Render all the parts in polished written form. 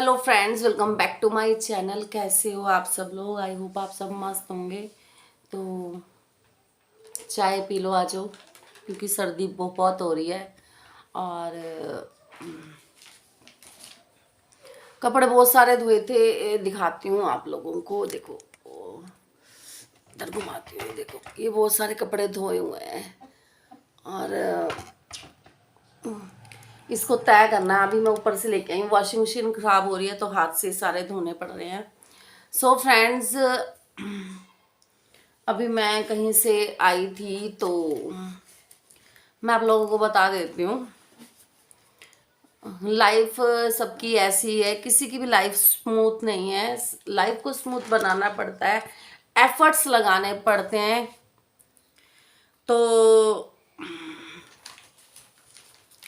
Hello friends, welcome back to my channel. कैसे हो आप सब लोग? आई होप आप सब मस्त होंगे। तो चाय पी लो, आ जाओ, क्योंकि सर्दी बहुत हो रही है। और कपड़े बहुत सारे धोए थे, दिखाती हूँ आप लोगों को। देखो, इधर घुमाती हूँ, देखो ये बहुत सारे कपड़े धोए हुए हैं। और इसको तय करना है। अभी मैं ऊपर से लेके आई हूँ, वॉशिंग मशीन खराब हो रही है तो हाथ से सारे धोने पड़ रहे हैं। सो फ्रेंड्स, अभी मैं कहीं से आई थी तो मैं आप लोगों को बता देती हूँ। लाइफ सबकी ऐसी है, किसी की भी लाइफ स्मूथ नहीं है। लाइफ को स्मूथ बनाना पड़ता है, एफर्ट्स लगाने पड़ते हैं। तो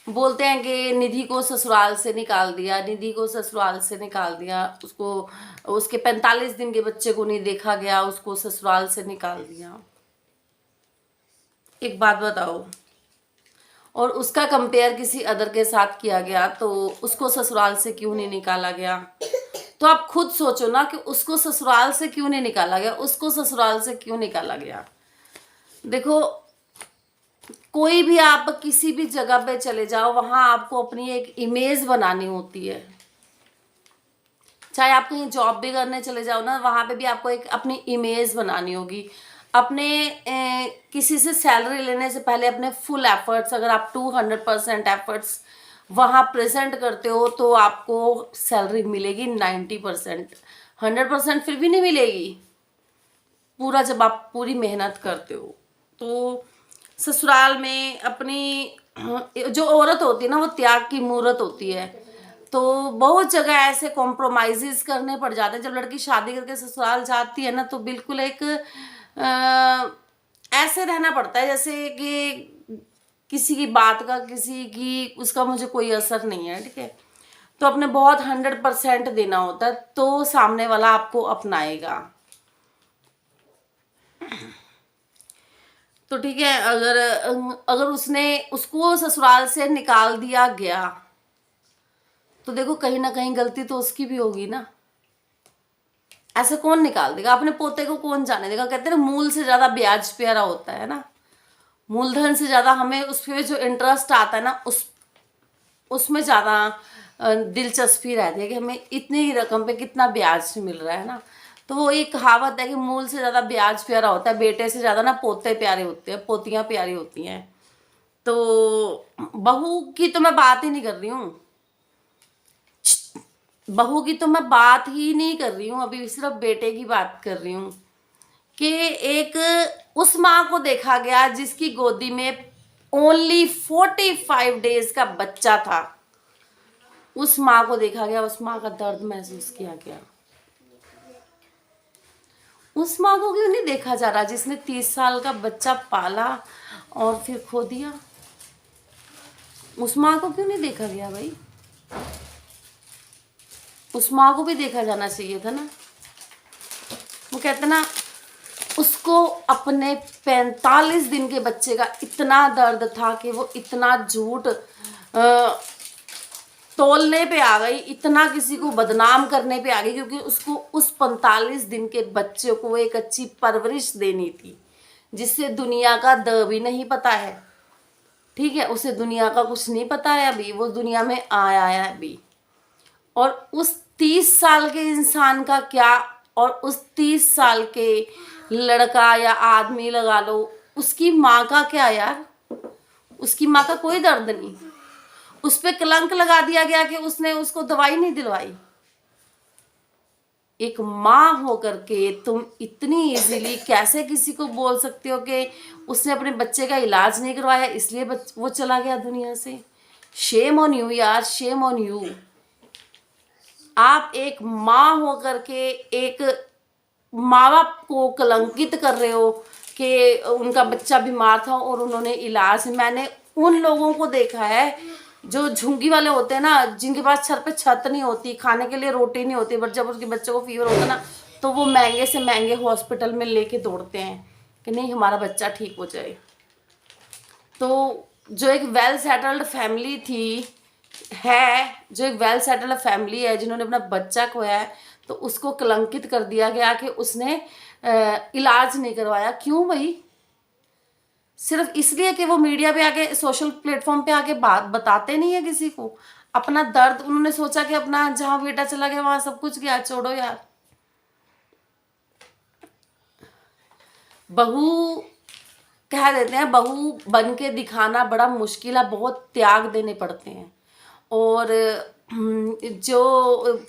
बोलते हैं कि निधि को ससुराल से निकाल दिया, निधि को ससुराल से निकाल दिया, उसको उसके 45 दिन के बच्चे को नहीं देखा गया, उसको ससुराल से निकाल दिया। एक बात बताओ, और उसका कंपेयर किसी अदर के साथ किया गया तो उसको ससुराल से क्यों नहीं निकाला गया? तो आप खुद सोचो ना कि उसको ससुराल से क्यों नहीं निकाला गया, उसको ससुराल से क्यों निकाला गया। देखो, कोई भी आप किसी भी जगह पे चले जाओ, वहां आपको अपनी एक इमेज बनानी होती है। चाहे आप कहीं जॉब भी करने चले जाओ ना, वहां पे भी आपको एक अपनी इमेज बनानी होगी। अपने किसी से सैलरी लेने से पहले अपने फुल एफर्ट्स, अगर आप 200% एफर्ट्स वहां प्रेजेंट करते हो तो आपको सैलरी मिलेगी 90%। 100% फिर भी नहीं मिलेगी पूरा, जब आप पूरी मेहनत करते हो। तो ससुराल में अपनी जो औरत होती है ना, वो त्याग की मूरत होती है। तो बहुत जगह ऐसे कॉम्प्रोमाइजेस करने पड़ जाते हैं। जब लड़की शादी करके ससुराल जाती है ना, तो बिल्कुल एक ऐसे रहना पड़ता है जैसे कि किसी की बात का, किसी की उसका मुझे कोई असर नहीं है। ठीक है, तो अपने बहुत 100% देना होता है, तो सामने वाला आपको अपनाएगा। तो ठीक है, अगर अगर उसको ससुराल से निकाल दिया गया तो देखो, कहीं ना कहीं गलती तो उसकी भी होगी ना। ऐसे कौन निकाल देगा? अपने पोते को कौन जाने देगा? कहते हैं ना, मूल से ज्यादा ब्याज प्यारा होता है ना। मूलधन से ज्यादा हमें उस पे जो इंटरेस्ट आता है ना, उसमें ज्यादा दिलचस्पी रहती है कि हमें इतनी ही रकम पे कितना ब्याज मिल रहा है ना। तो वो एक कहावत है कि मूल से ज्यादा ब्याज प्यारा होता है, बेटे से ज्यादा ना पोते प्यारे होते हैं, पोतियां प्यारी होती हैं। तो बहू की तो मैं बात ही नहीं कर रही हूँ, बहू की तो मैं बात ही नहीं कर रही हूँ, अभी सिर्फ बेटे की बात कर रही हूँ। कि एक उस माँ को देखा गया जिसकी गोदी में ओनली 45 डेज का बच्चा था। उस माँ को देखा गया, उस माँ का दर्द महसूस किया गया। उस माँ को क्यों नहीं देखा जा रहा जिसने 30 साल का बच्चा पाला और फिर खो दिया? उस माँ को क्यों नहीं देखा गया भाई? उस माँ को भी देखा जाना चाहिए था ना। वो कहते ना, उसको अपने 45 दिन के बच्चे का इतना दर्द था कि वो इतना झूठ तोलने पे आ गई, इतना किसी को बदनाम करने पे आ गई, क्योंकि उसको उस 45 दिन के बच्चे को एक अच्छी परवरिश देनी थी, जिससे दुनिया का द भी नहीं पता है। ठीक है, उसे दुनिया का कुछ नहीं पता है अभी, वो दुनिया में आया है अभी। और उस 30 साल के इंसान का क्या, और उस 30 साल के लड़का या आदमी लगा लो, उसकी माँ का क्या यार? उसकी माँ का कोई दर्द नहीं। उस पे कलंक लगा दिया गया कि उसने उसको दवाई नहीं दिलवाई। एक माँ होकर के तुम इतनी इजीली कैसे किसी को बोल सकते हो कि उसने अपने बच्चे का इलाज नहीं करवाया इसलिए वो चला गया दुनिया से? शेम ऑन यू यार, शेम ऑन यू। आप एक माँ होकर के एक माँ बाप को कलंकित कर रहे हो कि उनका बच्चा बीमार था और उन्होंने इलाज। मैंने उन लोगों को देखा है जो झुंगी वाले होते हैं ना, जिनके पास छत पे छत नहीं होती, खाने के लिए रोटी नहीं होती, बट जब उसके बच्चे को फीवर होता है ना, तो वो महंगे से महंगे हॉस्पिटल में लेके दौड़ते हैं कि नहीं हमारा बच्चा ठीक हो जाए। तो जो एक वेल सेटल्ड फैमिली थी, है जो एक वेल सेटल्ड फैमिली है, जिन्होंने अपना बच्चा खोया है, तो उसको कलंकित कर दिया गया कि उसने इलाज नहीं करवाया। क्यों भाई? सिर्फ इसलिए कि वो मीडिया पे आके, सोशल प्लेटफॉर्म पे आके बात बताते नहीं है किसी को अपना दर्द। उन्होंने सोचा कि अपना जहां बेटा चला गया वहां सब कुछ गया, छोड़ो यार। बहू कह देते हैं, बहू बन के दिखाना बड़ा मुश्किल है, बहुत त्याग देने पड़ते हैं। और जो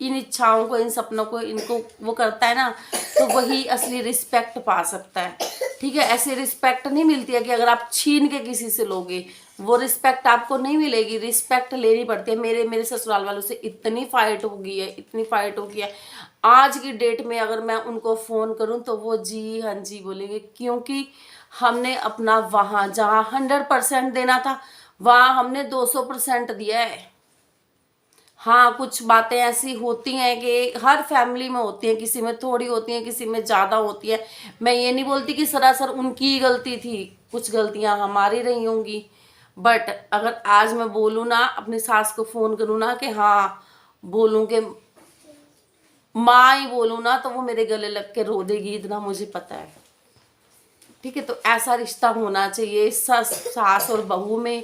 इन इच्छाओं को, इन सपनों को, इनको वो करता है ना, तो वही असली रिस्पेक्ट पा सकता है। ठीक है, ऐसी रिस्पेक्ट नहीं मिलती है कि अगर आप छीन के किसी से लोगे, वो रिस्पेक्ट आपको नहीं मिलेगी। रिस्पेक्ट लेनी पड़ती है। मेरे ससुराल वालों से इतनी फाइट हो गई है, इतनी फाइट हो गई है। आज की डेट में अगर मैं उनको फ़ोन करूं तो वो जी हाँ जी बोलेंगे, क्योंकि हमने अपना वहाँ जहाँ 100% देना था, वहाँ हमने 200% दिया है। हाँ, कुछ बातें ऐसी होती हैं कि हर फैमिली में होती हैं, किसी में थोड़ी होती हैं, किसी में ज़्यादा होती है। मैं ये नहीं बोलती कि सरासर उनकी ही गलती थी, कुछ गलतियां हमारी रही होंगी। बट अगर आज मैं बोलूँ ना, अपनी सास को फ़ोन करूँ ना कि हाँ बोलूँ कि माँ ही बोलूँ ना, तो वो मेरे गले लग के रो देगी, इतना मुझे पता है। ठीक है, तो ऐसा रिश्ता होना चाहिए सास और बहू में।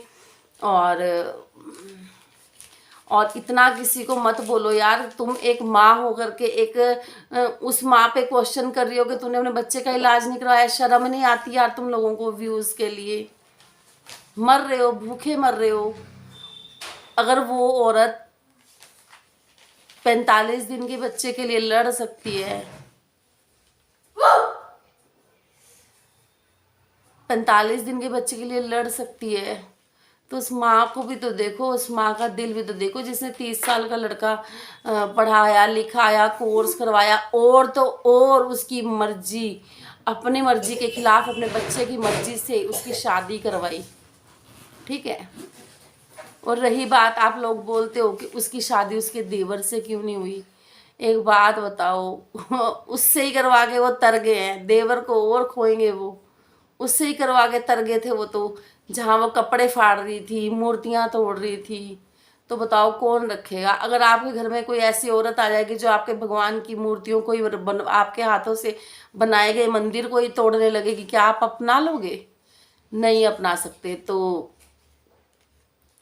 और इतना किसी को मत बोलो यार। तुम एक माँ होकर के उस माँ पे क्वेश्चन कर रही हो कि तूने अपने बच्चे का इलाज नहीं करवाया। शर्म नहीं आती यार तुम लोगों को? व्यूज के लिए मर रहे हो, भूखे मर रहे हो। अगर वो औरत 45 दिन के बच्चे के लिए लड़ सकती है, 45 दिन के बच्चे के लिए लड़ सकती है, तो उस माँ को भी तो देखो, उस माँ का दिल भी तो देखो, जिसने 30 साल का लड़का पढ़ाया लिखाया, कोर्स करवाया, और उसकी मर्जी, अपनी मर्जी के खिलाफ अपने बच्चे की मर्जी से उसकी शादी करवाई। ठीक है, और रही बात, आप लोग बोलते हो कि उसकी शादी उसके देवर से क्यों नहीं हुई। एक बात बताओ, उससे ही करवा के वो तर गए हैं, देवर को और खोएंगे वो। उससे ही करवा के तर गए थे वो तो, जहाँ वो कपड़े फाड़ रही थी, मूर्तियाँ तोड़ रही थी। तो बताओ कौन रखेगा? अगर आपके घर में कोई ऐसी औरत आ जाएगी जो आपके भगवान की मूर्तियों को ही आपके हाथों से बनाए गए मंदिर को ही तोड़ने लगेगी, क्या आप अपना लोगे? नहीं अपना सकते। तो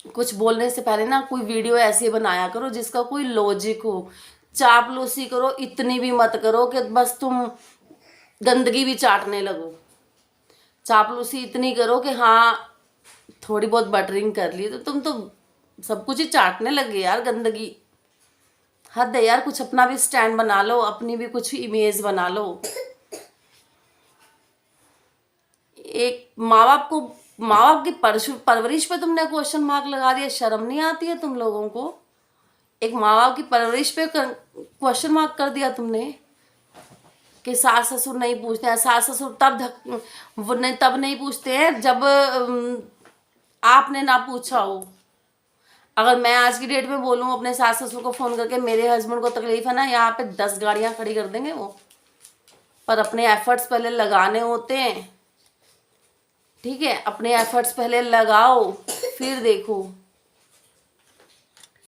कुछ बोलने से पहले ना कोई वीडियो ऐसी बनाया करो जिसका कोई लॉजिक हो। चापलूसी करो इतनी भी मत करो कि बस तुम गंदगी भी चाटने लगो। चापलूसी इतनी करो कि हाँ थोड़ी बहुत बटरिंग कर ली तो तुम तो सब कुछ ही चाटने लग गए यार, गंदगी। हद है यार, कुछ अपना भी स्टैंड बना लो, अपनी भी कुछ इमेज बना लो। एक माँ बाप की परवरिश पे तुमने क्वेश्चन मार्क लगा दिया। शर्म नहीं आती है तुम लोगों को? एक माँ बाप की परवरिश पे क्वेश्चन मार्क कर दिया तुमने कि सास ससुर नहीं पूछते हैं। सास ससुर तब नहीं पूछते हैं जब आपने ना पूछा हो। अगर मैं आज की डेट में बोलूँ अपने सास ससुर को फ़ोन करके मेरे हस्बैंड को तकलीफ है ना, यहाँ पे 10 गाड़ियाँ खड़ी कर देंगे वो। पर अपने एफर्ट्स पहले लगाने होते हैं। ठीक है, अपने एफर्ट्स पहले लगाओ, फिर देखो।